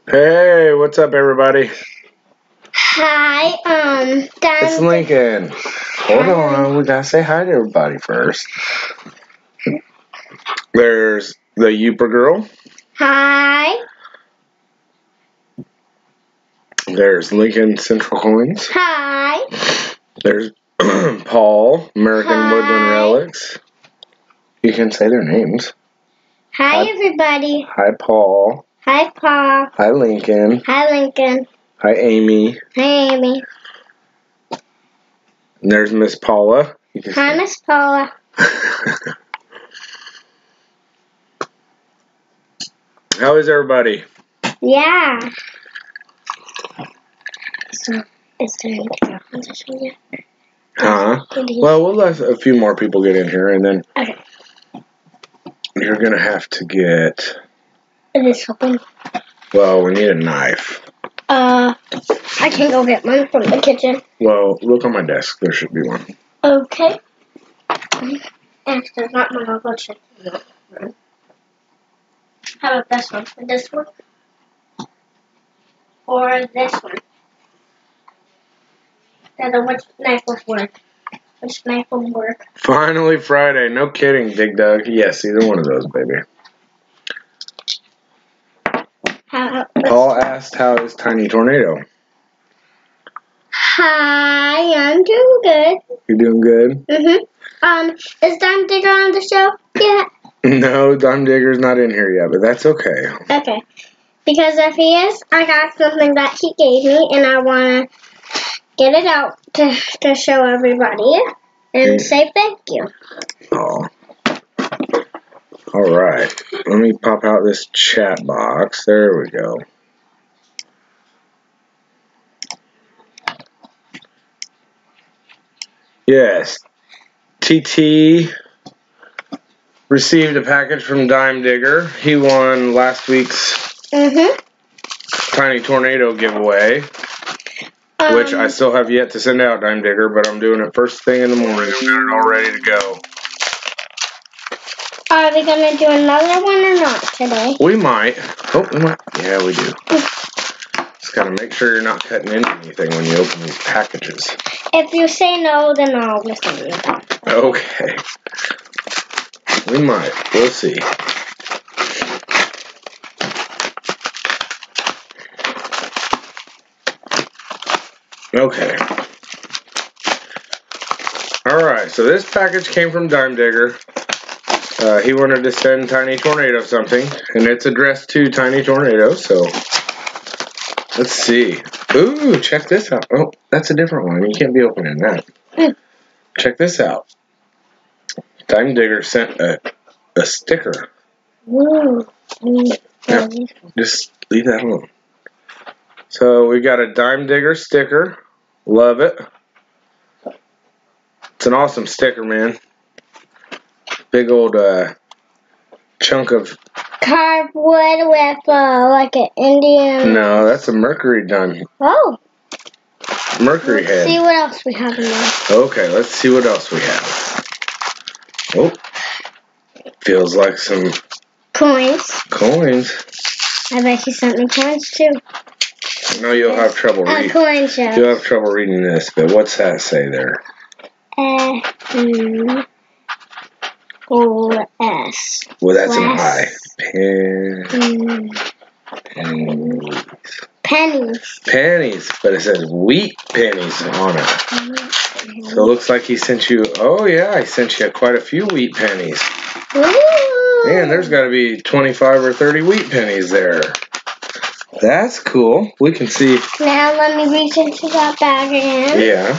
Hey, what's up, everybody? Hi, It's Lincoln. Hold on, we gotta say hi to everybody first. There's the Yooper girl. Hi. There's Lincoln Central Coins. Hi. There's Paul, American Hi. Woodland Relics. You can say their names. Hi, everybody. Hi, Paul. Hi, Paul. Hi, Lincoln. Hi, Lincoln. Hi, Amy. Hi, Amy. And there's Miss Paula. Hi, Miss Paula. How is everybody? Yeah. So, is there any transition yet? Huh? Well, we'll let a few more people get in here, and then you're gonna have to get. Is this open? Well, we need a knife. I can go get one from the kitchen. Well, look on my desk. There should be one. Okay. And if there's not one, I'll go check the other room. How about this one? This one? Or this one? Which knife will work? Which knife will work? Finally Friday. No kidding, Big Doug. Yes, either one of those, baby. Paul asked, how is Tiny Tornado? Hi, I'm doing good. You doing good? Is Dime Digger on the show yet? No, Dime Digger's not in here yet, but that's okay. Okay. Because if he is, I got something that he gave me, and I want to get it out to show everybody and say thank you. Oh. All right. Let me pop out this chat box. There we go. Yes. TT received a package from Dime Digger. He won last week's Tiny Tornado giveaway, which I still have yet to send out, Dime Digger, but I'm doing it first thing in the morning. I've got it all ready to go. Are we going to do another one or not today? We might. Oh, we might. Yeah, we do. Just got to make sure you're not cutting into anything when you open these packages. If you say no, then I'll listen to you back. Okay. We might. We'll see. Okay. Alright, so this package came from Dime Digger. He wanted to send Tiny Tornado something, and it's addressed to Tiny Tornado, so let's see. Ooh, check this out. Oh, that's a different one. You can't be opening that. Check this out. Dime Digger sent a sticker. Ooh. Yeah, just leave that alone. So we got a Dime Digger sticker. Love it. It's an awesome sticker, man. Big old chunk of Carved wood with like an Indian. No, that's a Mercury done. Oh. Mercury head. Let's see what else we have in there. Okay, let's see what else we have. Oh, feels like some Coins. Coins. I bet he sent me coins too. No, you'll have trouble reading. Coin show. You'll have trouble reading this, but what's that say there? O-S. Well, that's an I. Pennies. Pennies. Pennies, but it says wheat pennies on it. So it looks like he sent you, oh yeah, I sent you quite a few wheat pennies. Ooh. Man, there's got to be 25 or 30 wheat pennies there. That's cool. We can see. Now let me reach into that bag again. Yeah.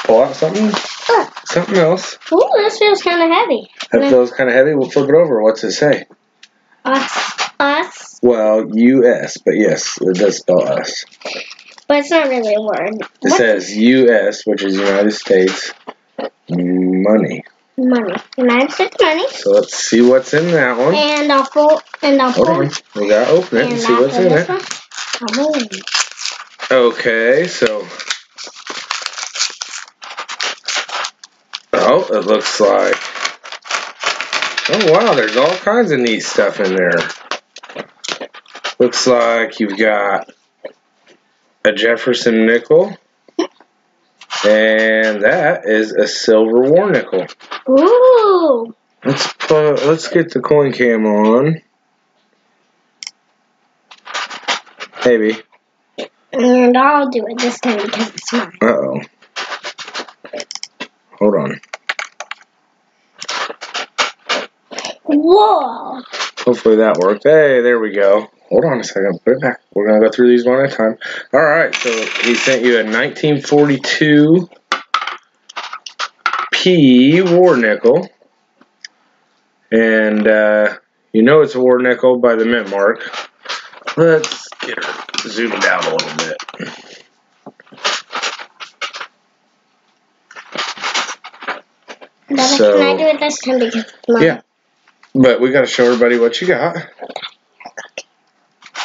Pull out something. Something else. Ooh, this feels kind of heavy. That feels kind of heavy. We'll flip it over. What's it say? Us. Well, U.S., but yes, it does spell us. But it's not really a word. It says U.S., which is United States money. Money. United States money. So let's see what's in that one. And I'll pull. Hold on. We gotta open it and see what's in it. Okay, so. Oh, it looks like. Oh wow, there's all kinds of neat stuff in there. Looks like you've got a Jefferson nickel. And that is a silver war nickel. Ooh. Let's get the coin cam on. Maybe. And I'll do it this time because it's mine. Uh-oh. Hold on. Whoa. Hopefully that worked. Hey, there we go. Hold on a second. Put it back. We're going to go through these one at a time. All right. So he sent you a 1942 P war nickel. And you know it's a war nickel by the mint mark. Let's get her zoomed out a little bit. So, can I do it this time because it's mine? Yeah. But we got to show everybody what you got.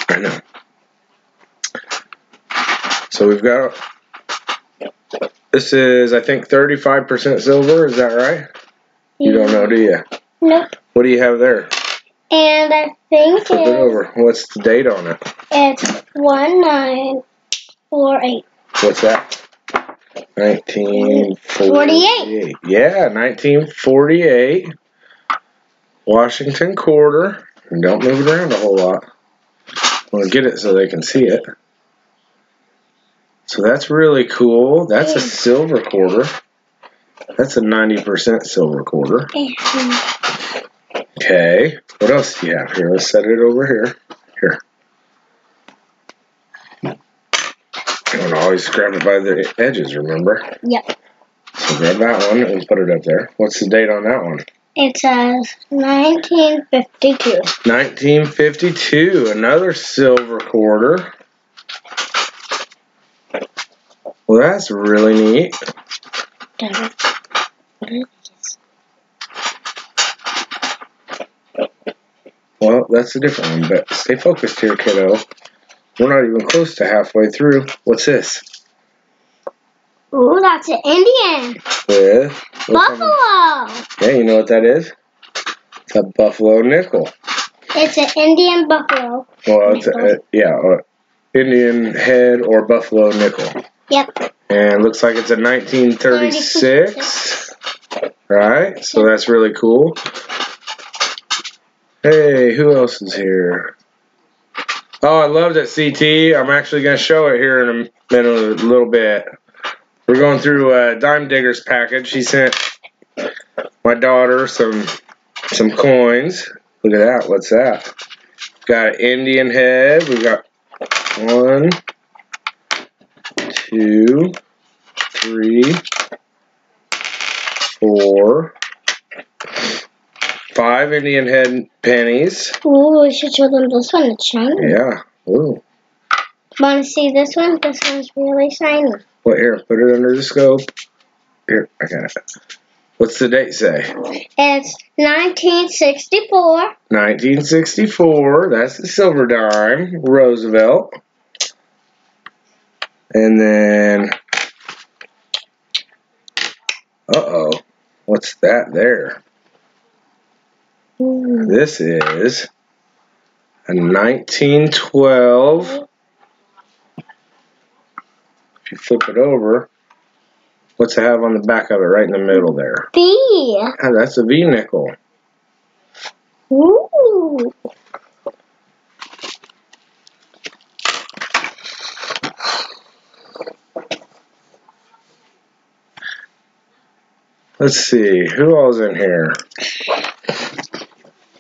I know. So we've got, this is, I think, 35% silver. Is that right? You don't know, do you? Nope. What do you have there? And I think Flip it over. What's the date on it? It's 1948. What's that? 1948. Yeah, 1948. Washington quarter. And don't move it around a whole lot. I want to get it so they can see it. So that's really cool. That's a silver quarter. That's a 90% silver quarter. Okay. What else do you have here? Let's set it over here. Here. You want to always grab it by the edges, remember? Yep. So grab that one and put it up there. What's the date on that one? It says 1952. 1952. Another silver quarter. Well, that's really neat. Well, that's a different one, but stay focused here, kiddo. We're not even close to halfway through. What's this? Ooh, that's an Indian. With Buffalo. Yeah, you know what that is? It's a buffalo nickel. It's an Indian buffalo. Well, it's Indian head or buffalo nickel. Yep. And looks like it's a 1936. Right? So that's really cool. Hey, who else is here? Oh, I love that CT. I'm actually going to show it here in a little bit. We're going through Dime Digger's package. He sent my daughter some coins. Look at that. What's that? Got an Indian head. We got 1, 2, 3, 4, 5 Indian head pennies. Ooh, we should show them this one. It's shiny. Yeah. Ooh. Want to see this one? This one's really shiny. What, here, put it under the scope. Here, I got it. What's the date say? It's 1964. 1964. That's the silver dime. Roosevelt. And then, uh-oh. What's that there? Ooh. This is a 1912. If you flip it over, what's it have on the back of it right in the middle there? V. Ah, that's a V nickel. Ooh. Let's see, who all's in here?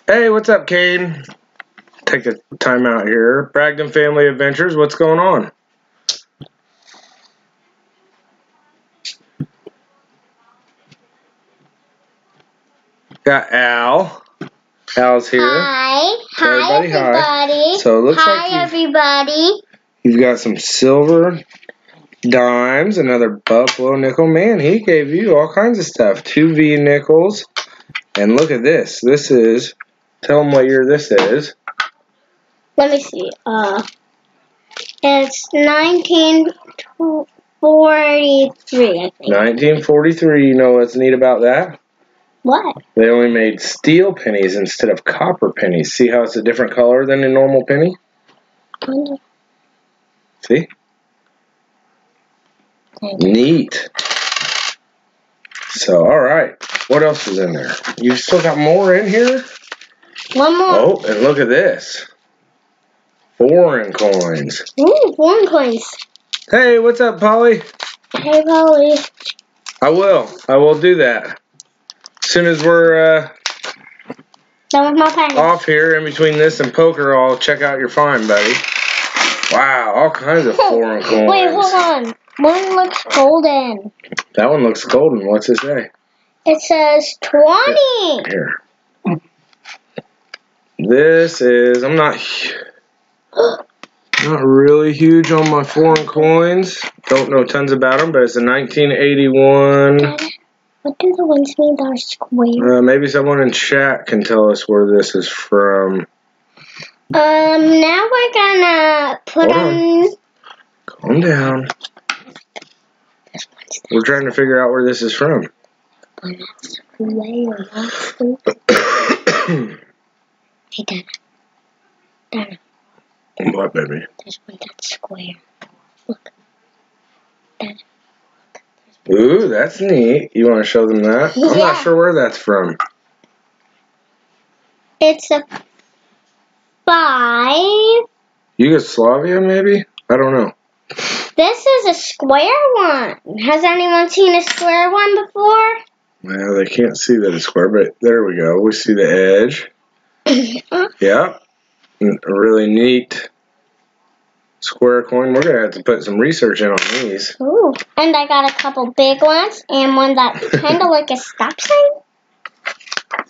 Hey, what's up, Kane? Take the time out here. Bragdon Family Adventures, what's going on? Got Al. Al's here. Hi. Hi, everybody. So it looks Hi, like everybody. you've got some silver dimes, another buffalo nickel. Man, he gave you all kinds of stuff. 2 V nickels. And look at this. This is, tell them what year this is. Let me see. It's 1943, I think. 1943. You know what's neat about that? What? They only made steel pennies instead of copper pennies. See how it's a different color than a normal penny? See? Neat. So, alright. What else is in there? You still got more in here? One more. Oh, and look at this. Foreign coins. Ooh, foreign coins. Hey, what's up, Polly? Hey, Polly. I will do that. As soon as we're Done with my pen. off here, in between this and poker, I'll check out your find, buddy. Wow, all kinds of foreign coins. Wait, hold on. One looks golden. That one looks golden. What's it say? It says 20. Here. This is, I'm not really huge on my foreign coins. Don't know tons about them, but it's a 1981. What do the ones mean that are square? Maybe someone in chat can tell us where this is from. Now we're gonna put them. Calm down. We're trying to figure out where this is from. Hey, Dad. Dad. What, baby? There's one that's square. Look. Dad. Ooh, that's neat. You want to show them that? Yeah. I'm not sure where that's from. It's a 5. Yugoslavia, maybe? I don't know. This is a square one. Has anyone seen a square one before? Well, they can't see that it's square, but there we go. We see the edge. Yeah. A really neat square coin. We're going to have to put some research in on these. Ooh. And I got a couple big ones and one that's kind of like a stop sign.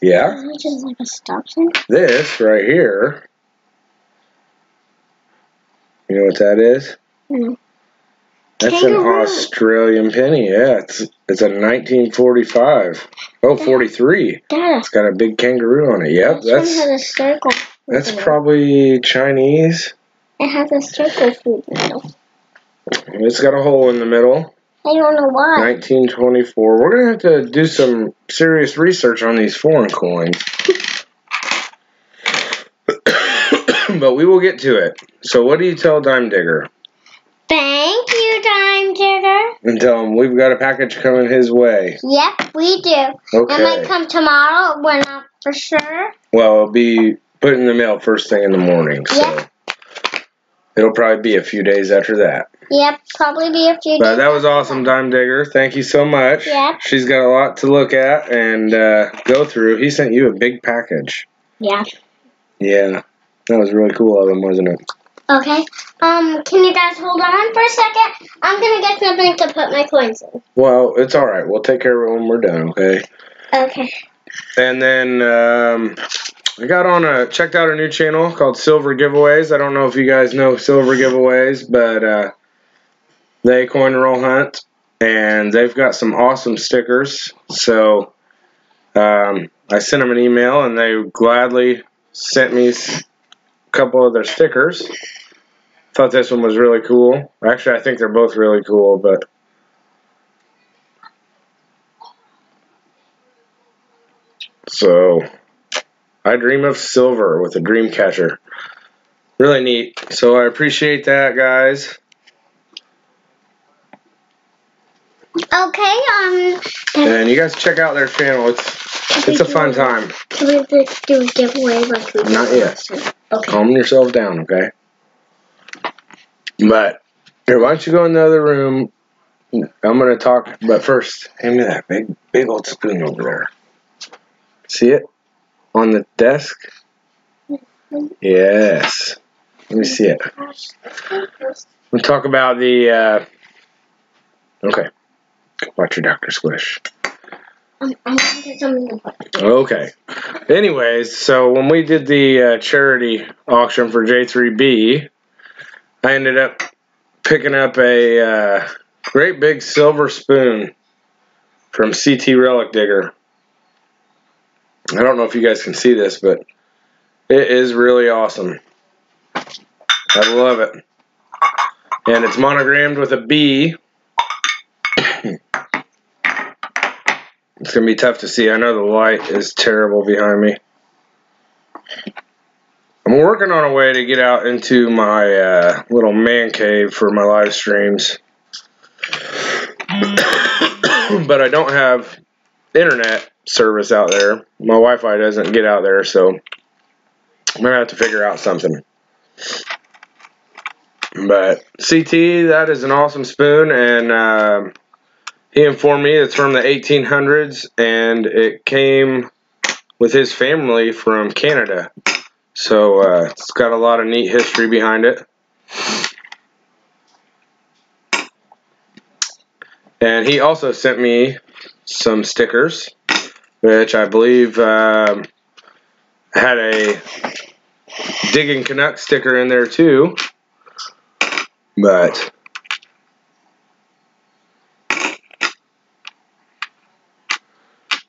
Yeah. Is it just like a stop sign? This right here. You know what that is? No. That's Kangaroo. an Australian penny. Yeah, it's a 1945. Oh, 43. Dad. It's got a big kangaroo on it. Yep, This one has a circle. that's probably Chinese. It has a circle food middle. It's got a hole in the middle. I don't know why. 1924. We're gonna have to do some serious research on these foreign coins. But we will get to it. So what do you tell Dime Digger? Thank you, Dime Digger. And tell him we've got a package coming his way. Yep, we do. Okay. It might come tomorrow. We're not for sure. Well, it'll be put in the mail first thing in the morning. So Yep. it'll probably be a few days after that. Yep, probably be a few days. But that was awesome, Dime Digger. Thank you so much. Yep. She's got a lot to look at and go through. He sent you a big package. Yeah. Yeah. That was really cool of him, wasn't it? Okay. Can you guys hold on for a second? I'm gonna get something to put my coins in. Well, it's all right. We'll take care of it when we're done, okay? Okay. And then I checked out a new channel called Silver Giveaways. I don't know if you guys know Silver Giveaways, but they coin roll hunt, and they've got some awesome stickers. So I sent them an email, and they gladly sent me a couple of their stickers. Thought this one was really cool. Actually, I think they're both really cool, but so I dream of silver with a dream catcher. Really neat. So I appreciate that, guys. Okay, And you guys check out their channel. It's a fun time. Can we do a giveaway like we did Not yet. last time? Okay. Calm yourself down, okay? But here, why don't you go in the other room? I'm gonna talk, but first, hand me that big old spoon over there. See it on the desk? Yes. Let me see it. We'll talk about the. Okay. Watch your Dr. Squish. I'm gonna get something to put. Okay. Anyways, so when we did the charity auction for J3B, I ended up picking up a great big silver spoon from CT Relic Digger. I don't know if you guys can see this, but it is really awesome. I love it. And it's monogrammed with a B. It's going to be tough to see. I know the light is terrible behind me. I'm working on a way to get out into my little man cave for my live streams. But I don't have internet service out there. My Wi-Fi doesn't get out there, so I'm going to have to figure out something. But CT, that is an awesome spoon, and he informed me it's from the 1800s, and it came with his family from Canada. So it's got a lot of neat history behind it. And he also sent me some stickers, which I believe had a Digging Canuck sticker in there too. But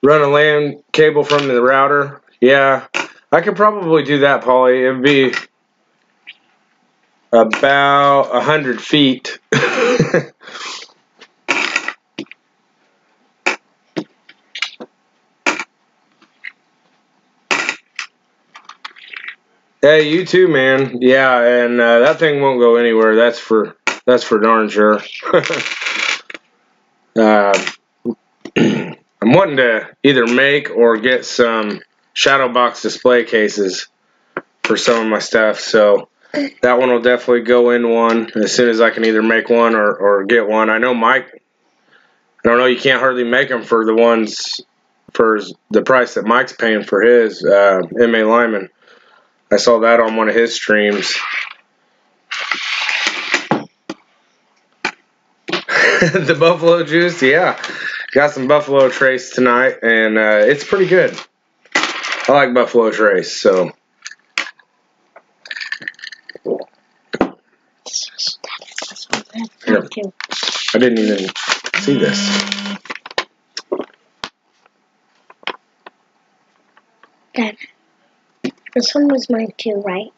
run a LAN cable from the router. Yeah, I could probably do that, Polly. It would be about 100 feet. Hey, you too, man. Yeah, and that thing won't go anywhere. That's for darn sure. I'm wanting to either make or get some shadow box display cases for some of my stuff, so that one will definitely go in one as soon as I can either make one or get one. I know Mike, I don't know, you can't hardly make them for the ones for the price that Mike's paying for his M.A. Lyman. I saw that on one of his streams. The buffalo juice, yeah. Got some Buffalo Trace tonight, and it's pretty good. I like Buffalo Trace, so. Here. I didn't even see this. Dad, this one was mine too, right?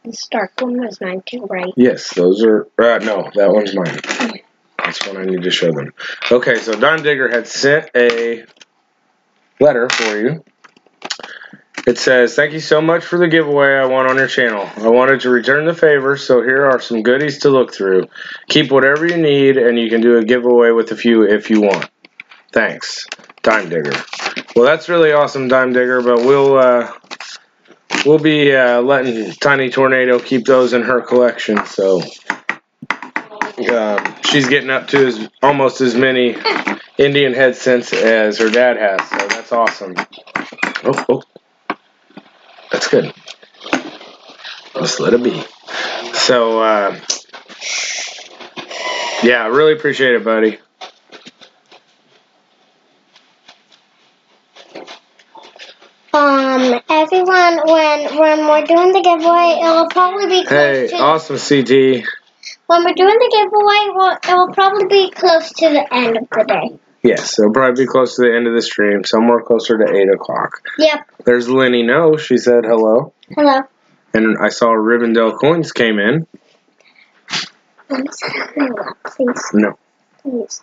This dark one was mine too, right? Yes, those are, no, that one's mine. That's one I need to show them. Okay, so Dime Digger had sent a letter for you. It says, thank you so much for the giveaway I won on your channel. I wanted to return the favor, so here are some goodies to look through. Keep whatever you need, and you can do a giveaway with a few if you want. Thanks, Dime Digger. Well, that's really awesome, Dime Digger, but we'll be letting Tiny Tornado keep those in her collection, so she's getting up to almost as many Indian head scents as her dad has, so that's awesome. Oh, that's good. Just let it be. So, yeah, I really appreciate it, buddy. Everyone, when we're doing the giveaway, it'll probably be close to... Hey, awesome, CT. When we're doing the giveaway, it will probably be close to the end of the day. Yes, it'll probably be close to the end of the stream, somewhere closer to 8 o'clock. Yep. There's Lenny No. She said hello. Hello. And I saw Rivendell Coins came in. Please. No. Please.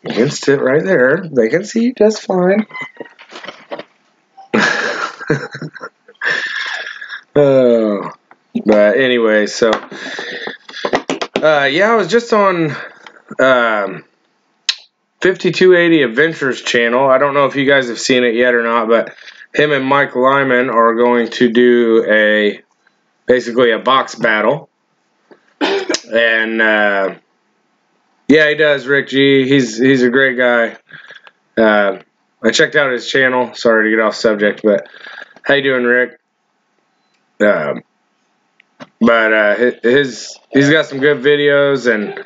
You can sit right there. They can see you just fine. Oh. But anyway, so yeah, I was just on 5280 Adventures channel. I don't know if you guys have seen it yet or not, but him and Mike Lyman are going to do basically a box battle. And yeah, he does, Rick G. He's a great guy. I checked out his channel. Sorry to get off subject, but how you doing, Rick? But he's got some good videos, and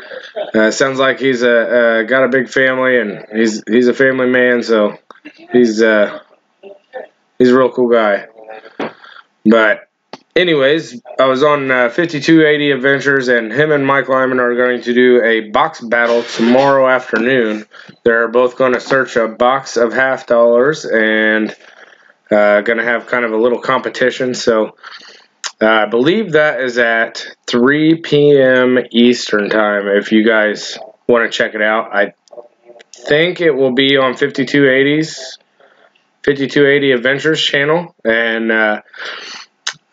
sounds like he's got a big family, and he's a family man, so he's a real cool guy. But anyways, I was on 5280 Adventures, and him and Mike Lyman are going to do a box battle tomorrow afternoon. They're both going to search a box of $50 and going to have kind of a little competition. So I believe that is at 3 p.m. Eastern time if you guys want to check it out. I think it will be on 5280's 5280 Adventures channel, and I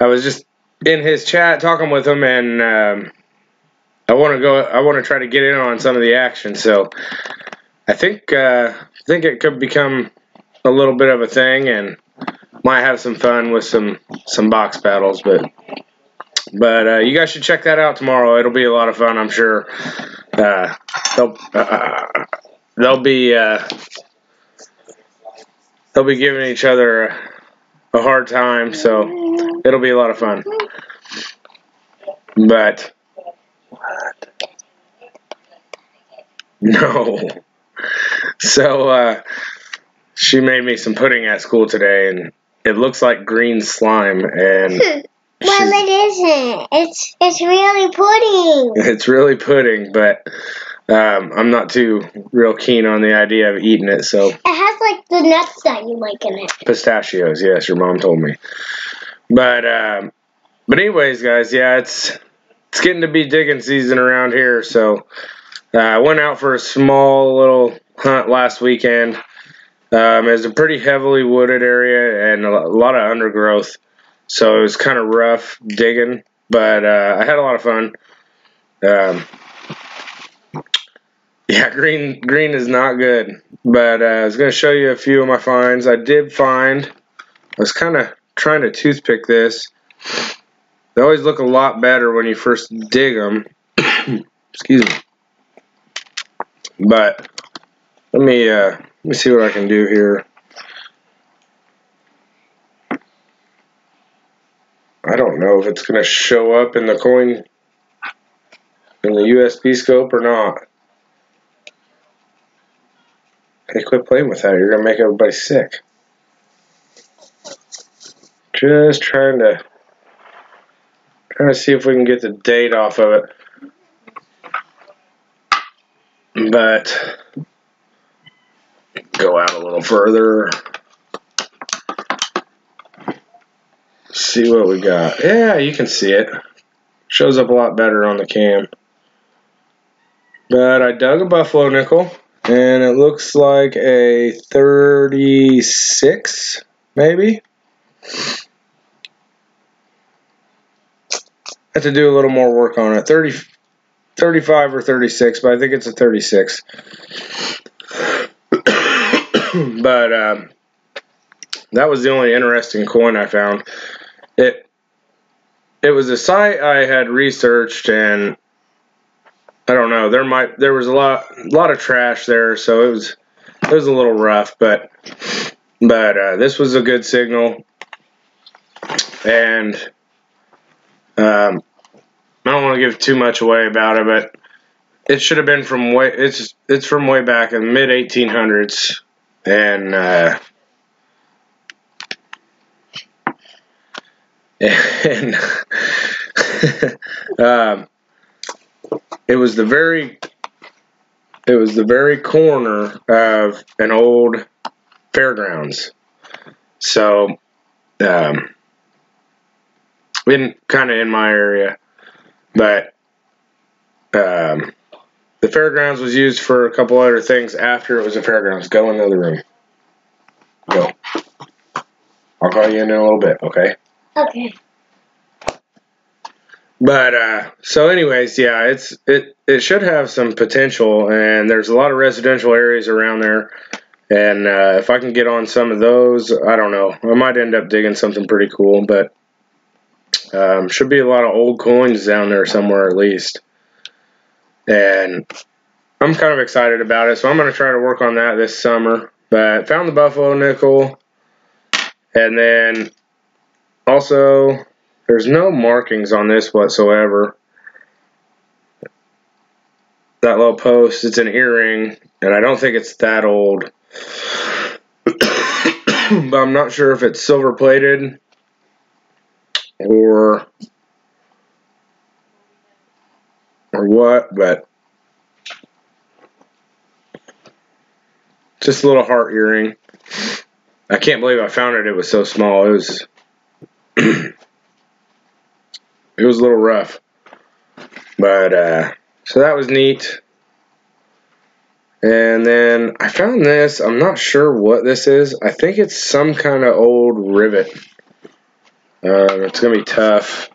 was just in his chat talking with him, and I want to try to get in on some of the action. So I think it could become a little bit of a thing, and might have some fun with some box battles. But you guys should check that out tomorrow. It'll be a lot of fun, I'm sure. They'll be giving each other a hard time, so it'll be a lot of fun. But no. So she made me some pudding at school today, and it looks like green slime. And well, it isn't. It's really pudding. It's really pudding, but I'm not too real keen on the idea of eating it. So it has like the nuts that you like in it. Pistachios, yes, your mom told me. But anyways, guys, yeah, it's getting to be digging season around here. So I went out for a small little hunt last weekend. It's a pretty heavily wooded area and a lot of undergrowth, so it was kind of rough digging, but I had a lot of fun. Yeah, green is not good, but I was going to show you a few of my finds. I was kind of trying to toothpick this. They always look a lot better when you first dig them. Excuse me. But let me see what I can do here. I don't know if it's going to show up in the coin, in the USB scope or not. Hey, quit playing with that. You're going to make everybody sick. Just trying to see if we can get the date off of it. But go out a little further. See what we got. Yeah, you can see it. Shows up a lot better on the cam. But I dug a buffalo nickel, and it looks like a 36, maybe. I have to do a little more work on it. 35 or 36, but I think it's a 36. But that was the only interesting coin I found. It was a site I had researched, and I don't know, there was a lot of trash there, so it was a little rough, but this was a good signal, and I don't want to give too much away about it, but it should have been from it's from way back in the mid 1800s, and it was the very corner of an old fairgrounds. So kind of in my area, but the fairgrounds was used for a couple other things after it was a fairgrounds. Go in the other room. Go. I'll call you in a little bit, okay? Okay. But so anyways, yeah, it should have some potential, and there's a lot of residential areas around there, and if I can get on some of those, I don't know, I might end up digging something pretty cool. But should be a lot of old coins down there somewhere at least, and I'm kind of excited about it, so I'm going to try to work on that this summer. But found the buffalo nickel, and then also there's no markings on this whatsoever. That little post, it's an earring, and I don't think it's that old. But I'm not sure if it's silver plated or what, but just a little heart earring. I can't believe I found it. It was so small. It was it was a little rough. But so that was neat. And then I found this. I'm not sure what this is. I think it's some kind of old rivet. It's going to be tough.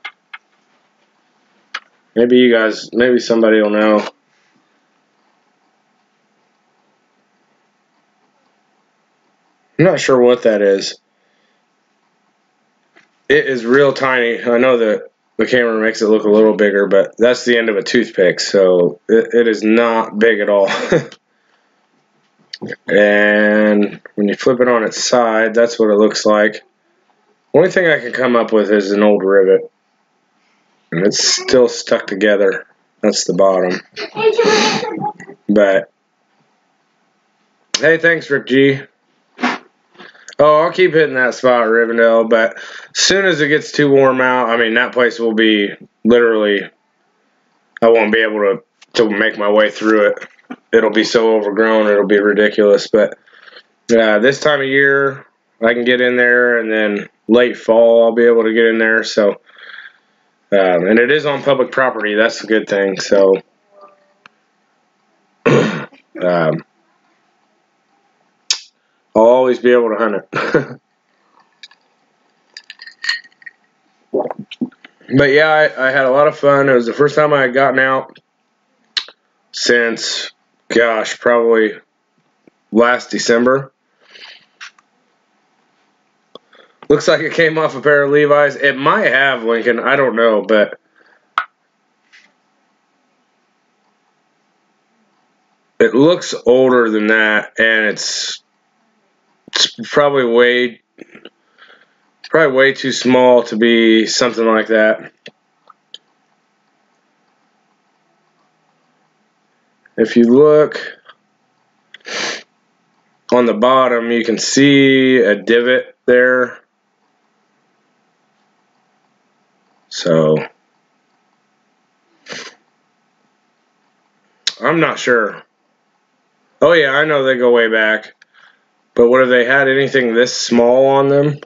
Maybe you guys, maybe somebody will know. I'm not sure what that is. It is real tiny. I know that the camera makes it look a little bigger, but that's the end of a toothpick, so it is not big at all. And when you flip it on its side, that's what it looks like. Only thing I can come up with is an old rivet. And it's still stuck together. That's the bottom. But, hey, thanks, Rick G. Oh, I'll keep hitting that spot, Rivendell, but as soon as it gets too warm out, I mean, that place will be literally, I won't be able to make my way through it. It'll be so overgrown, it'll be ridiculous. But this time of year, I can get in there, and then late fall, I'll be able to get in there. So, and it is on public property. That's a good thing. So, I'll always be able to hunt it. But yeah, I had a lot of fun. It was the first time I had gotten out since, gosh, probably last December. Looks like it came off a pair of Levi's. It might have, Lincoln. I don't know, but it looks older than that, and it's probably way too small to be something like that. If you look on the bottom, you can see a divot there. So, I'm not sure. Oh yeah, I know they go way back. But would have they had anything this small on them?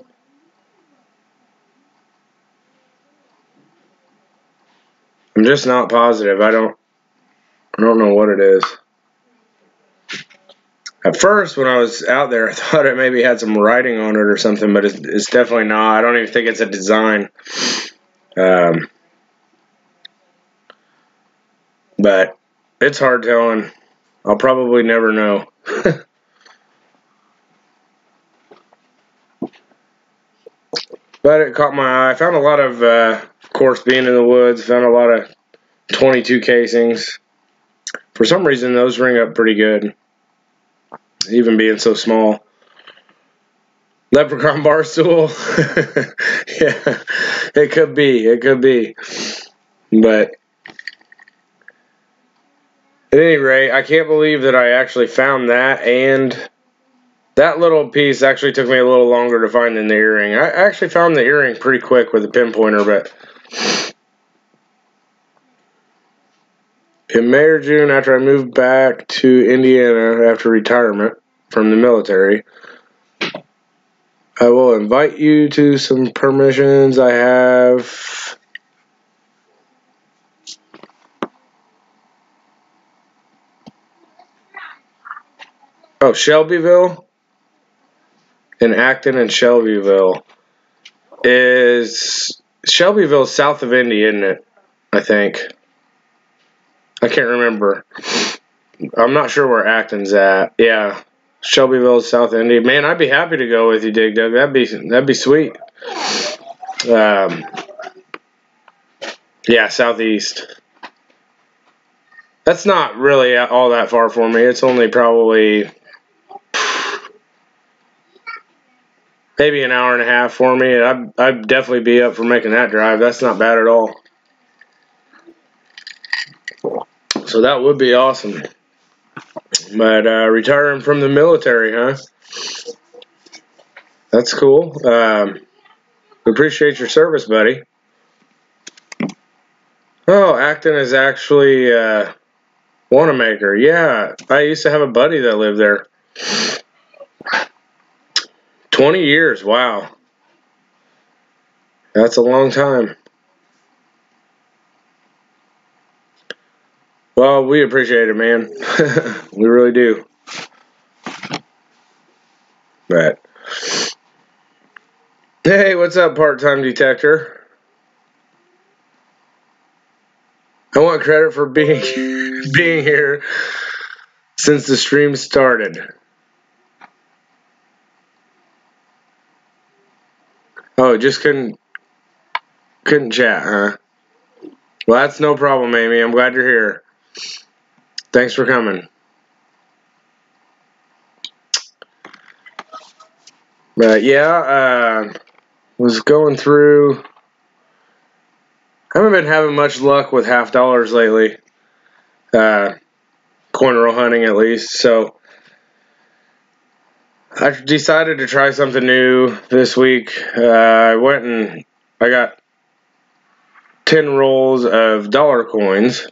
I'm just not positive. I don't know what it is. At first, when I was out there, I thought it maybe had some writing on it or something, but it's definitely not. I don't even think it's a design. But it's hard telling. I'll probably never know. But it caught my eye. I found a lot of course, being in the woods, found a lot of 22 casings. For some reason, those ring up pretty good, even being so small. Leprechaun bar stool. Yeah, it could be. It could be. But at any rate, I can't believe that I actually found that, and that little piece actually took me a little longer to find than the earring. I actually found the earring pretty quick with a pinpointer, but in May or June, after I moved back to Indiana after retirement from the military, I will invite you to some permissions I have. Oh, Shelbyville and Acton and Shelbyville. Is Shelbyville south of Indy, isn't it? I think. I can't remember. I'm not sure where Acton's at. Yeah. Shelbyville, South Indy. Man, I'd be happy to go with you, Dig Dug. That'd be sweet. Yeah, southeast. That's not really all that far for me. It's only probably maybe an hour and a half for me. I'd definitely be up for making that drive. That's not bad at all. So that would be awesome. But retiring from the military, huh? That's cool. Appreciate your service, buddy. Oh, Acton is actually Wanamaker. Yeah, I used to have a buddy that lived there. 20 years, wow. That's a long time. Well, we appreciate it, man. We really do. But hey, what's up, part-time detector? I want credit for being here since the stream started. Oh, just couldn't chat, huh? Well, that's no problem, Amy. I'm glad you're here. Thanks for coming. But yeah, was going through. I haven't been having much luck with half dollars lately. Coin roll hunting, at least. So I decided to try something new this week. I went and I got 10 rolls of dollar coins.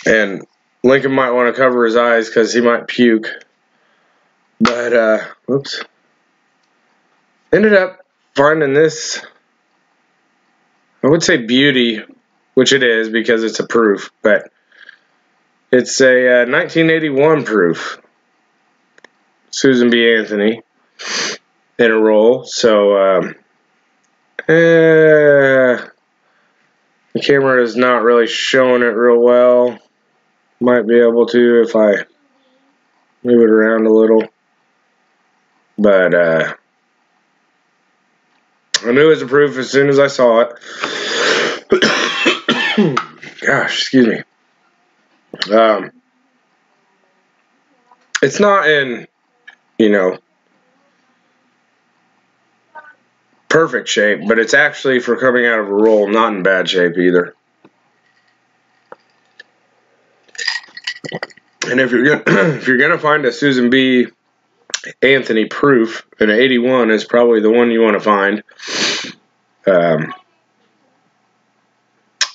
And Lincoln might want to cover his eyes because he might puke. But, whoops. Ended up finding this, I would say beauty, which it is because it's a proof, but it's a 1981 proof. Susan B. Anthony in a roll. So, the camera is not really showing it real well. Might be able to if I move it around a little. But, I knew it was a proof as soon as I saw it. Gosh, excuse me. It's not in, perfect shape, but it's actually, for coming out of a roll, not in bad shape either. And if you're gonna find a Susan B. Anthony proof, an 81 is probably the one you want to find.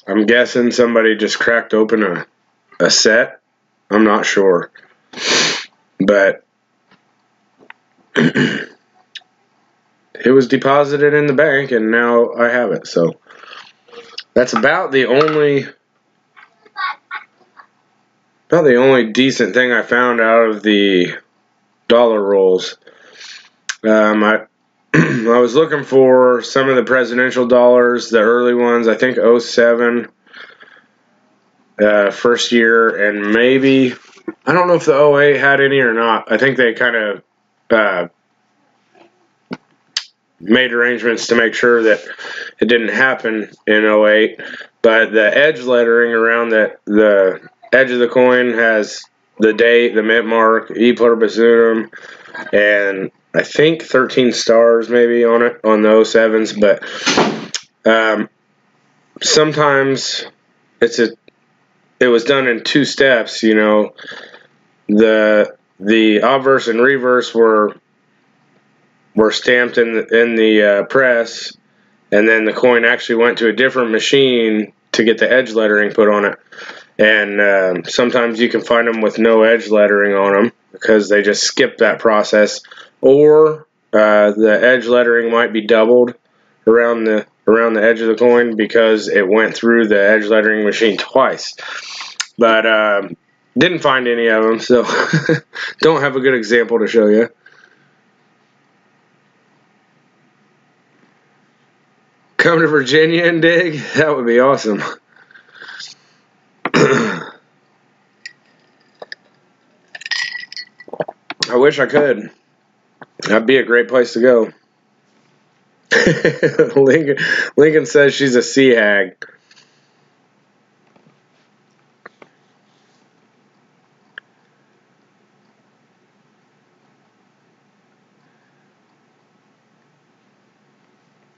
I'm guessing somebody just cracked open a set. I'm not sure. But it was deposited in the bank, and now I have it. So that's about the only decent thing I found out of the dollar rolls. I was looking for some of the presidential dollars, the early ones. I think 07, first year, and maybe, I don't know if the 08 had any or not. I think they kind of made arrangements to make sure that it didn't happen in 08. But the edge lettering around the edge of the coin has the date, the mint mark, E pluribus unum, and I think 13 stars maybe on it, on the 07s. But sometimes it was done in two steps. The obverse and reverse were stamped in the press, and then the coin actually went to a different machine to get the edge lettering put on it. And sometimes you can find them with no edge lettering on them because they just skip that process, or the edge lettering might be doubled around the edge of the coin because it went through the edge lettering machine twice. But didn't find any of them, so don't have a good example to show you. Come to Virginia and dig? That would be awesome. I wish I could. That'd be a great place to go. Lincoln says she's a sea hag.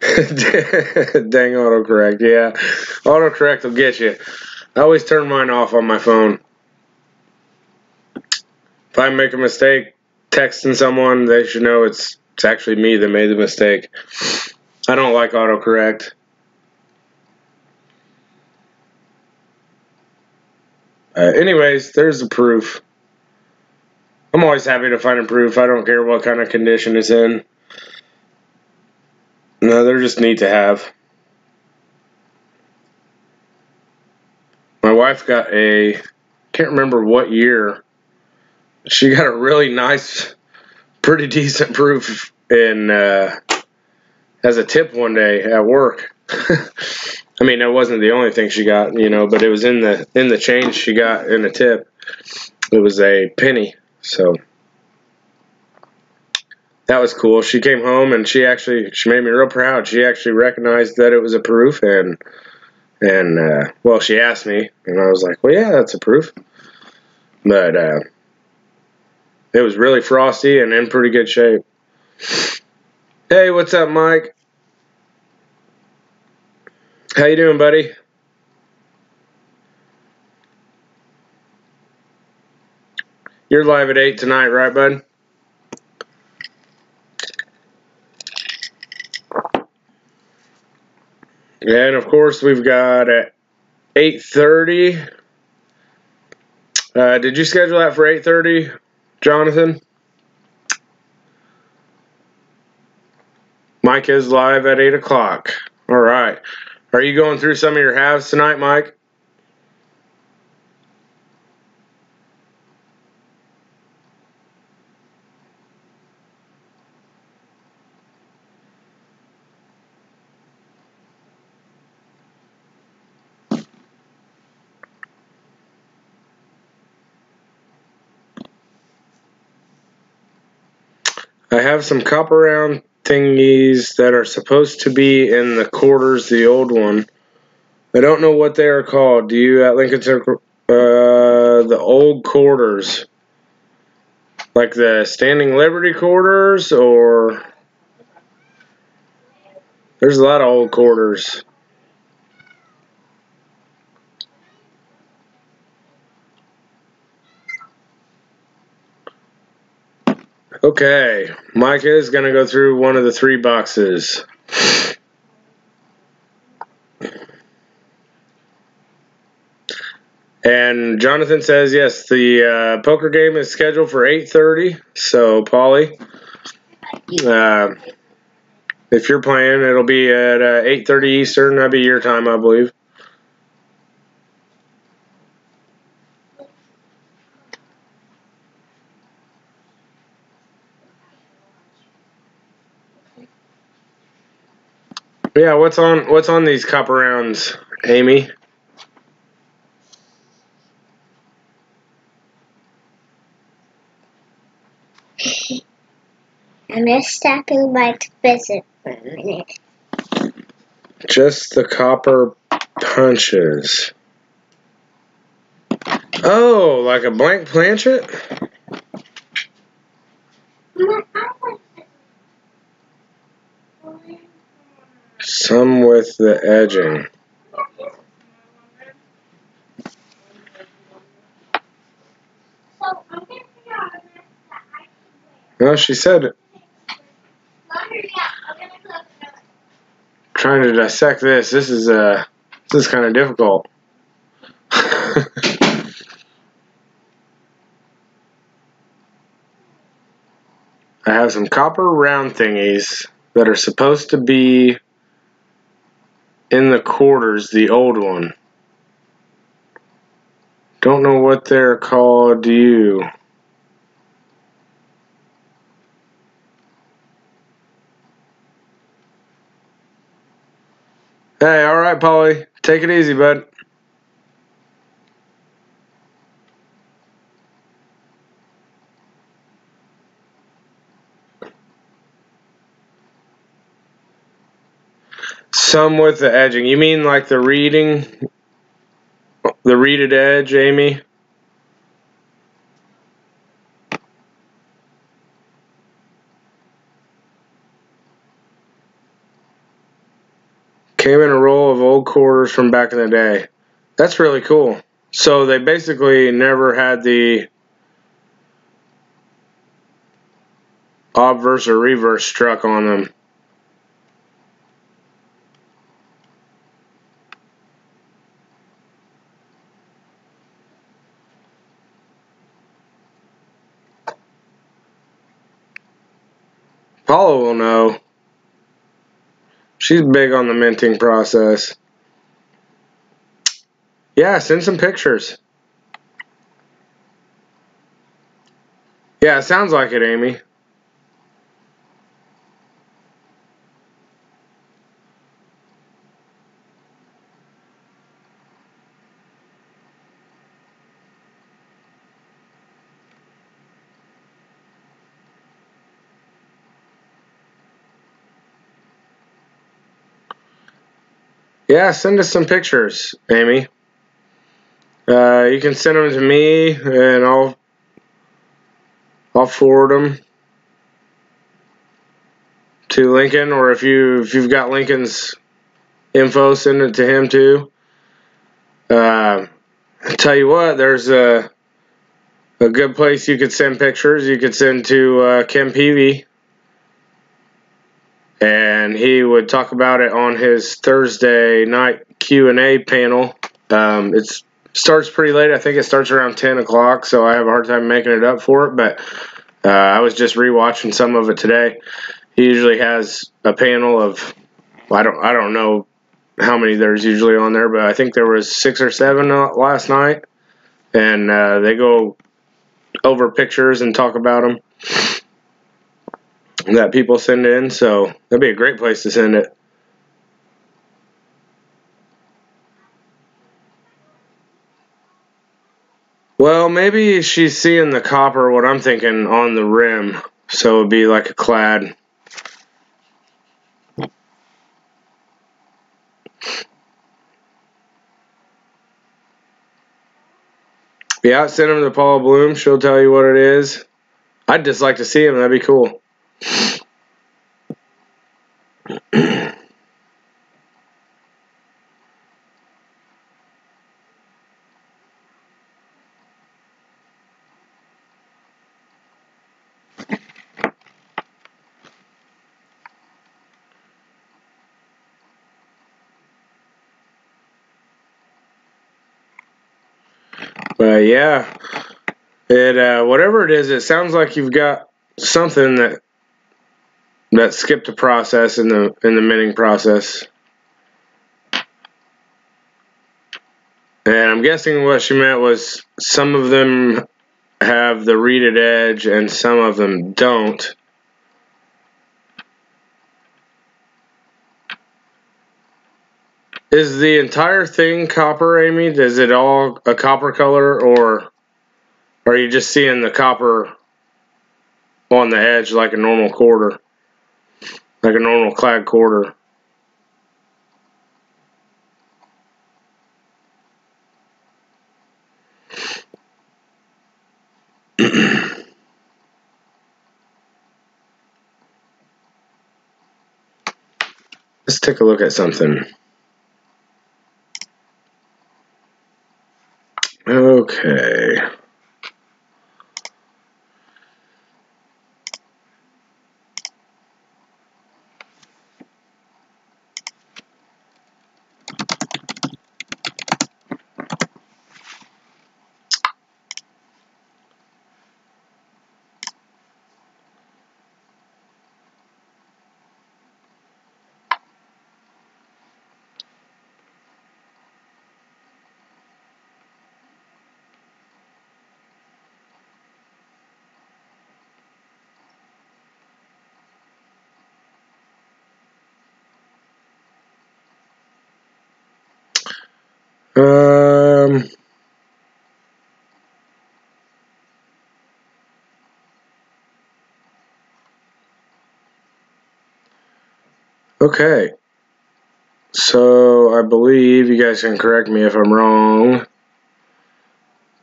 Dang autocorrect. Yeah, autocorrect will get you. I always turn mine off on my phone. If I make a mistake texting someone, they should know it's actually me that made the mistake. I don't like autocorrect. Anyways, there's the proof. I'm always happy to find a proof. I don't care what kind of condition it's in. No, they're just neat to have. My wife got a, can't remember what year, she got a really nice, pretty decent proof in as a tip one day at work. I mean, that wasn't the only thing she got, you know, but it was in the change she got in a tip. It was a penny, so that was cool. She came home and she made me real proud. She actually recognized that it was a proof, and well, she asked me, and I was like, well, yeah, that's a proof. But it was really frosty and in pretty good shape. Hey, what's up, Mike? How you doing, buddy? You're live at 8 tonight, right, bud? And, of course, we've got at 8:30. Did you schedule that for 8:30, Jonathan? Mike is live at 8 o'clock. All right. Are you going through some of your halves tonight, Mike? I have some copper round thingies that are supposed to be in the quarters, the old one. I don't know what they are called. Do you at Lincoln Circle? The old quarters. Like the Standing Liberty quarters, or... There's a lot of old quarters. Okay, Mike is going to go through one of the 3 boxes. And Jonathan says, yes, the poker game is scheduled for 8:30. So, Paulie, if you're playing, it'll be at 8:30 Eastern. That'll be your time, I believe. Yeah, what's on these copper rounds, Amy? I'm just stopping by to visit for a minute. Just the copper punches. Oh, like a blank planchet? Some with the edging. Well, she said, trying to dissect this. This is kind of difficult. I have some copper round thingies that are supposed to be in the quarters, the old one. Don't know what they're called, do you? Hey, alright, Polly. Take it easy, bud. Some with the edging. You mean like the reeded edge, Amy? Came in a roll of old quarters from back in the day. That's really cool. So they basically never had the obverse or reverse struck on them. Paula will know. She's big on the minting process. Yeah, send some pictures. Yeah, it sounds like it, Amy. Yeah, send us some pictures, Amy. You can send them to me, and I'll forward them to Lincoln, or if you've got Lincoln's info, send it to him too. I tell you what, there's a good place you could send pictures. You could send to Kim Peavy, and he would talk about it on his Thursday night Q&A panel. It starts pretty late. I think it starts around 10 o'clock, so I have a hard time making it up for it, but I was just rewatching some of it today. He usually has a panel of, I don't know how many there's usually on there, but I think there was 6 or 7 last night, and they go over pictures and talk about them that people send in, so that'd be a great place to send it. Well, maybe she's seeing the copper, what I'm thinking, on the rim, so it'd be like a clad. Yeah, send him to Paula Bloom. She'll tell you what it is. I'd just like to see him. That'd be cool. But yeah, whatever it is, it sounds like you've got something that skipped a process in the minting process. And I'm guessing what she meant was some of them have the reeded edge and some of them don't. Is the entire thing copper, Amy? Is it all a copper color, or are you just seeing the copper on the edge like a normal quarter? Like a normal clad quarter? Let's take a look at something. Okay. Okay. So I believe, you guys can correct me if I'm wrong,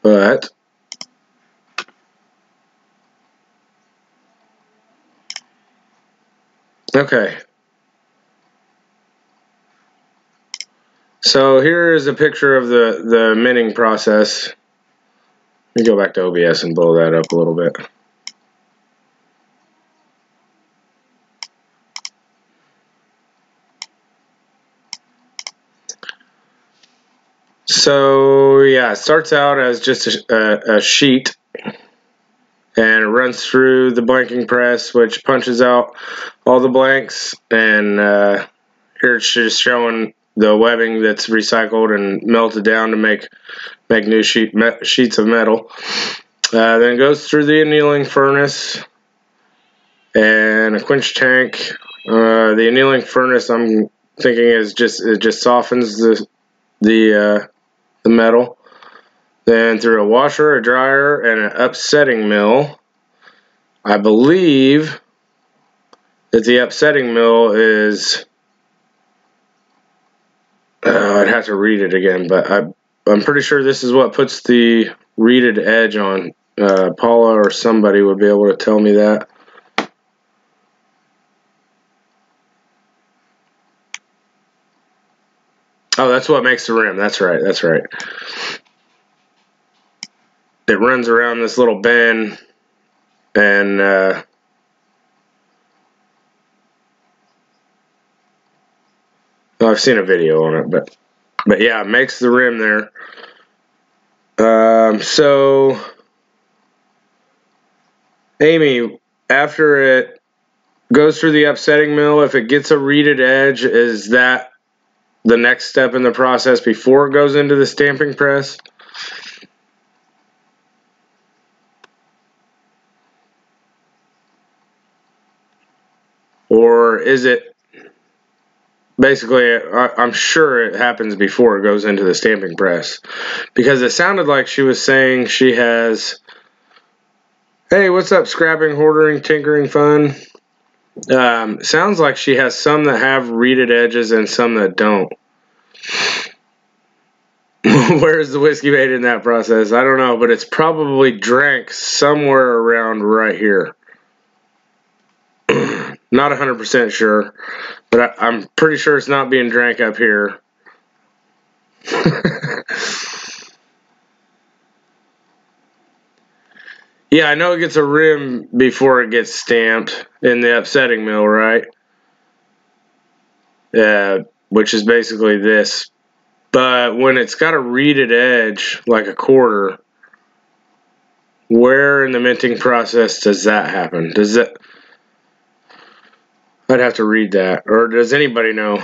but okay. So here is a picture of the minting process. Let me go back to OBS and blow that up a little bit. So yeah, it starts out as just a sheet, and it runs through the blanking press, which punches out all the blanks, and here it's just showing the webbing that's recycled and melted down to make new sheets of metal. Then it goes through the annealing furnace and a quench tank. The annealing furnace, I'm thinking, it just softens the metal. Then through a washer, a dryer, and an upsetting mill. I believe that the upsetting mill is, I'd have to read it again, but I'm pretty sure this is what puts the reeded edge on. Paula or somebody would be able to tell me that. Oh, that's what makes the rim. That's right. That's right. It runs around this little bend, and oh, I've seen a video on it, but yeah, it makes the rim there. So Amy, after it goes through the upsetting mill, if it gets a reeded edge, is that the next step in the process before it goes into the stamping press? Or is it basically, I'm sure it happens before it goes into the stamping press, because it sounded like she was saying she has, hey, what's up, scrapping, hoarding, tinkering fun? Sounds like she has some that have reeded edges and some that don't. Where's the whiskey made in that process? I don't know, but it's probably drank somewhere around right here. Not 100% sure, but I'm pretty sure it's not being drank up here. Yeah, I know it gets a rim before it gets stamped in the upsetting mill, right? Which is basically this. But when it's got a reeded edge, like a quarter, where in the minting process does that happen? Does that... I'd have to read that. Or does anybody know?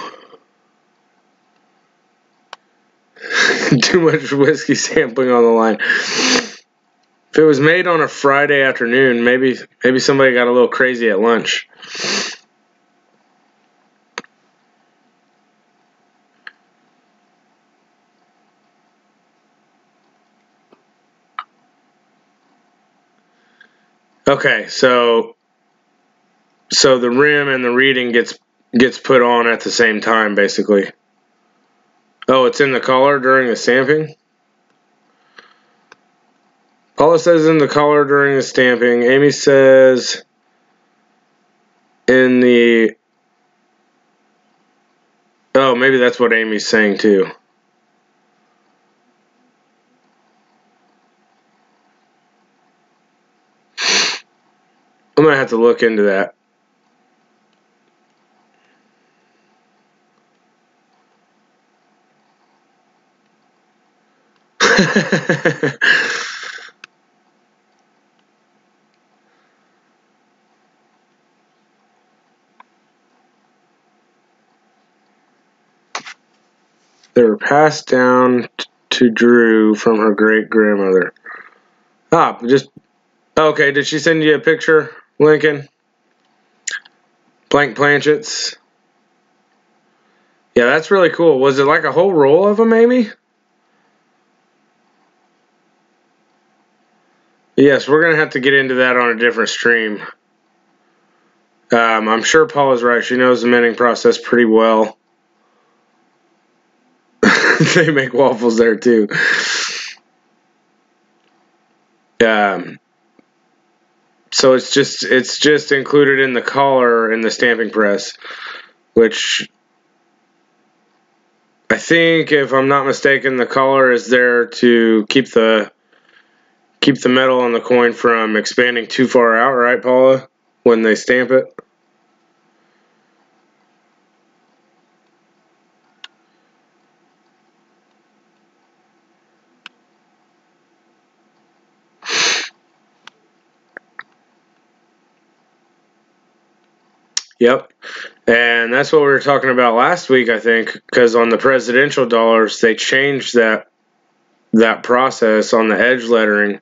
Too much whiskey sampling on the line. If it was made on a Friday afternoon, maybe somebody got a little crazy at lunch. Okay, so the rim and the reeding gets put on at the same time, basically. Oh, it's in the collar during the stamping? Paula says in the collar during the stamping. Amy says in the... Oh, maybe that's what Amy's saying too. I'm going to have to look into that. They were passed down to Drew from her great-grandmother. Okay, did she send you a picture, Lincoln? Blank planchets. Yeah, that's really cool. Was it like a whole roll of them, Amy? Yes, we're going to have to get into that on a different stream. I'm sure Paula's right. She knows the minting process pretty well. They make waffles there too. So it's just included in the collar in the stamping press, which I think, if I'm not mistaken, the collar is there to keep the metal on the coin from expanding too far out, right, Paula, when they stamp it? Yep. And that's what we were talking about last week, I think, because on the presidential dollars, they changed that process on the edge lettering.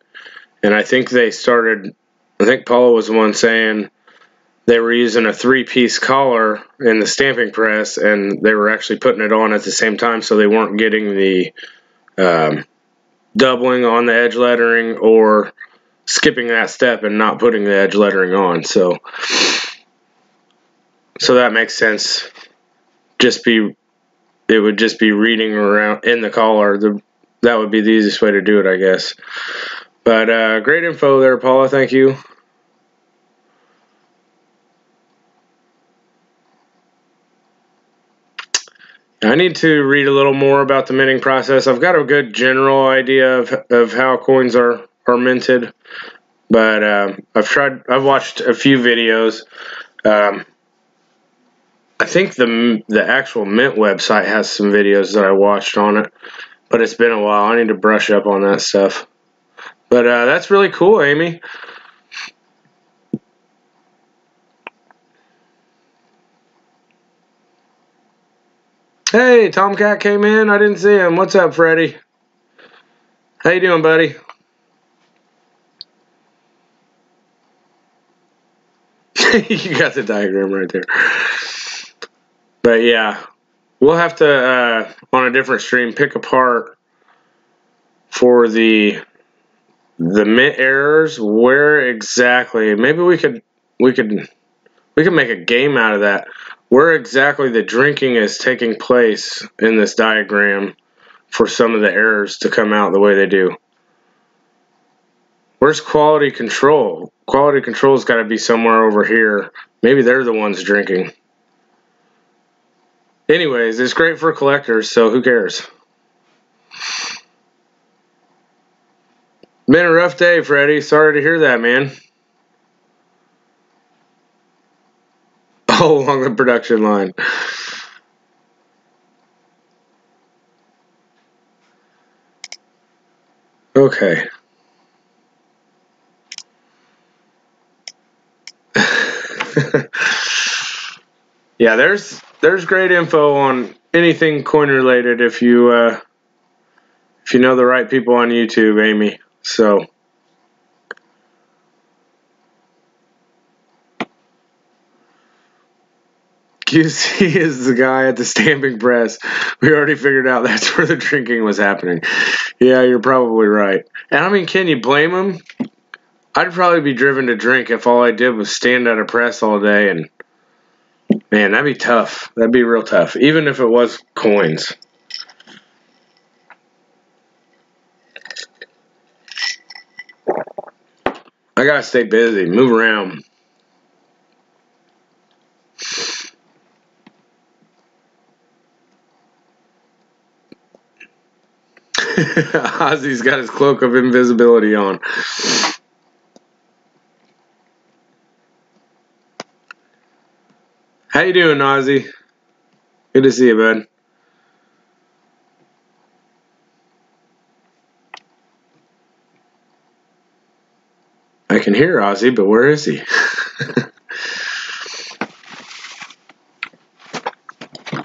And I think I think Paula was the one saying they were using a 3-piece collar in the stamping press, and they were actually putting it on at the same time, so they weren't getting the doubling on the edge lettering or skipping that step and not putting the edge lettering on. So that makes sense. It would just be reading around in the collar. That would be the easiest way to do it, I guess. But great info there, Paula. Thank you. I need to read a little more about the minting process. I've got a good general idea of how coins are minted, but I've watched a few videos. I think the actual Mint website has some videos that I watched on it, but it's been a while. I need to brush up on that stuff. But that's really cool, Amy. Hey, Tomcat came in. I didn't see him. What's up, Freddie? How you doing, buddy? You got the diagram right there. But yeah, we'll have to on a different stream pick apart for the mint errors where exactly. Maybe we could make a game out of that. Where exactly the drinking is taking place in this diagram for some of the errors to come out the way they do. Where's quality control? Quality control's got to be somewhere over here. Maybe they're the ones drinking. Anyways, it's great for collectors, so who cares? Been a rough day, Freddie. Sorry to hear that, man. Oh, along the production line. Okay. Yeah, there's great info on anything coin related if you know the right people on YouTube, Amy. So QC is the guy at the stamping press. We already figured out that's where the drinking was happening. Yeah, you're probably right. And I mean, can you blame him? I'd probably be driven to drink if all I did was stand at a press all day, and man, that'd be tough. That'd be real tough, even if it was coins. I gotta stay busy, move around. Ozzy's got his cloak of invisibility on. How you doing, Ozzy? Good to see you, bud. I can hear Ozzy, but where is he?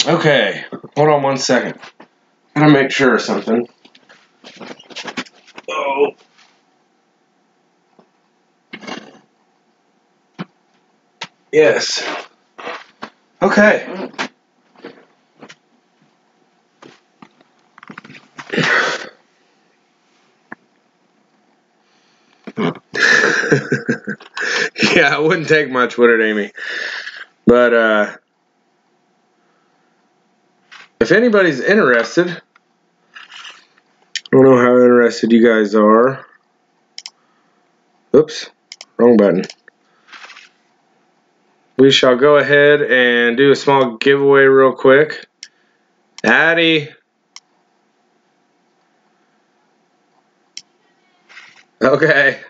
Okay, hold on 1 second. Gotta make sure of something. Oh. Yes. Okay. Yeah, it wouldn't take much, would it, Amy? But, if anybody's interested, I don't know how interested you guys are. Oops, wrong button. We shall go ahead and do a small giveaway real quick. Addie. Okay.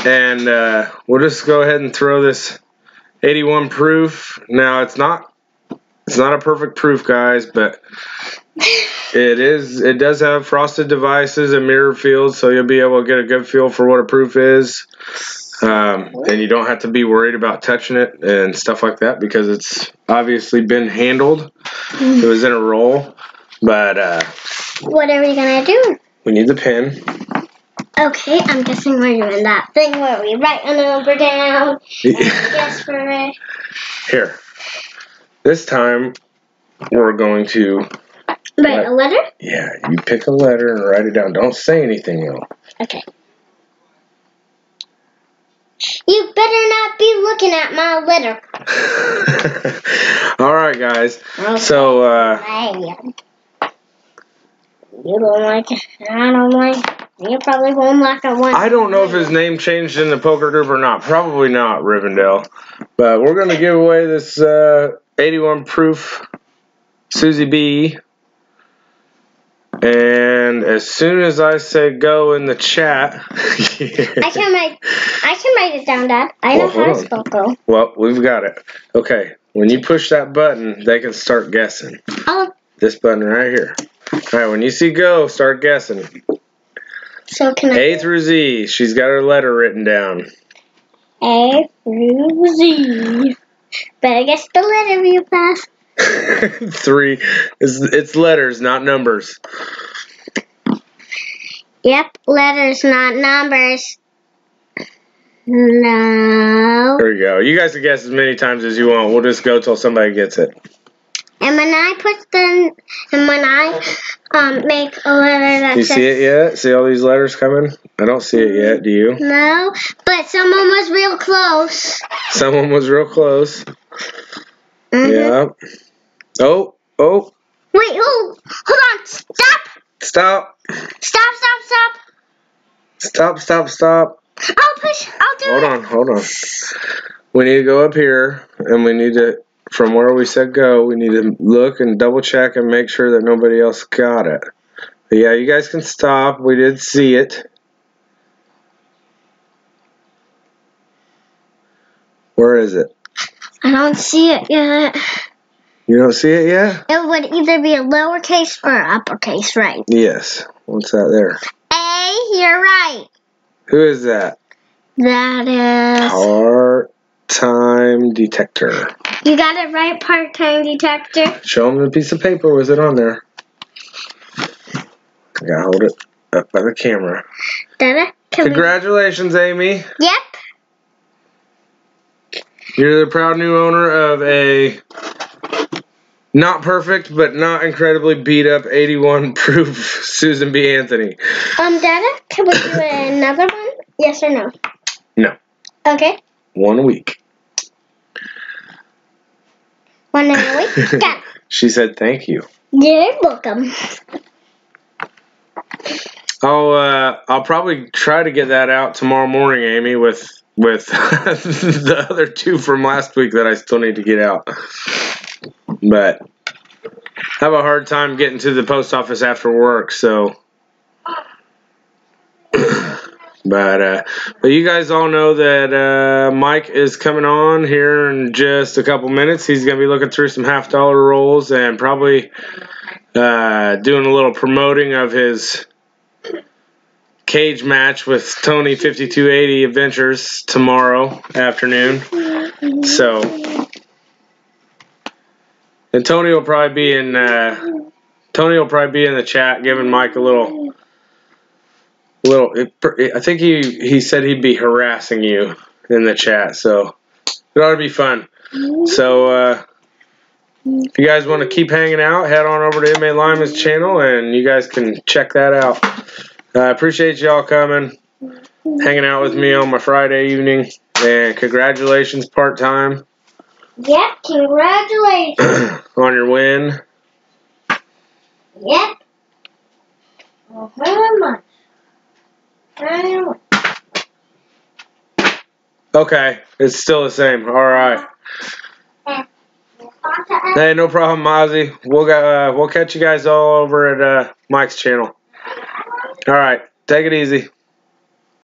And we'll just go ahead and throw this 81 proof. Now it's not a perfect proof, guys, but it does have frosted devices and mirror fields, so you'll be able to get a good feel for what a proof is. And you don't have to be worried about touching it and stuff like that because it's obviously been handled. It was in a roll, but what are we gonna do? We need the pen. Okay, I'm guessing we're doing that thing where we write a number down and guess for it. Here. This time, we're going to... Write a letter? Yeah, you pick a letter and write it down. Don't say anything, though. Okay. You better not be looking at my letter. Alright, guys. Okay. So, you don't like it. I don't like it. You probably won't like it one. I don't know if his name changed in the poker group or not. Probably not, Rivendell. But we're going to give away this 81 proof Susie B. And as soon as I say go in the chat... I can write it down, Dad. I know how to spell go. Well, we've got it. Okay, when you push that button, they can start guessing. Oh. This button right here. Alright, when you see go, start guessing. So can A through Z. She's got her letter written down. A through Z. Better guess the letter real fast. 3. It's letters, not numbers. Yep, letters, not numbers. No. There you go. You guys can guess as many times as you want. We'll just go till somebody gets it. And when I make a letter that You says... see it yet? See all these letters coming? I don't see it yet. Do you? No, but someone was real close. Someone was real close. Mm-hmm. Yeah. Oh. Wait, hold on. Stop. Stop. Stop. I'll push. I'll do it. Hold on. We need to go up here, and we need to, from where we said go, we need to look and double check and make sure that nobody else got it. But yeah, you guys can stop. We did see it. Where is it? I don't see it yet. You don't see it yet? It would either be a lowercase or uppercase, right? Yes. What's that there? A, you're right. Who is that? That is... Part-time detector. You got it right, part-time detector. Show him the piece of paper. Was it on there? I gotta hold it up by the camera. Dada, Congratulations, Amy. Yep. You're the proud new owner of a not perfect, but not incredibly beat up 81 proof Susan B. Anthony. Dada, can we do another one? Yes or no? No. Okay. 1 week. 1 day a week? Got it. She said thank you. You're welcome. I'll probably try to get that out tomorrow morning, Amy, with the other 2 from last week that I still need to get out. But I have a hard time getting to the post office after work, so. But you guys all know that Mike is coming on here in just a couple minutes. He's going to be looking through some $50 rolls and probably doing a little promoting of his cage match with Tony 5280 Adventures tomorrow afternoon. So, and Tony will probably be in the chat giving Mike a little. I think he said he'd be harassing you in the chat, so it ought to be fun. So if you guys want to keep hanging out, head on over to M.A. Lyman's channel, and you guys can check that out. I appreciate y'all coming, hanging out with me on my Friday evening, and congratulations, part-time. Yep, congratulations. On your win. Yep. Very much. Okay, it's still the same. All right. Hey, no problem, Mozzie. We'll catch you guys all over at Mike's channel. All right, take it easy.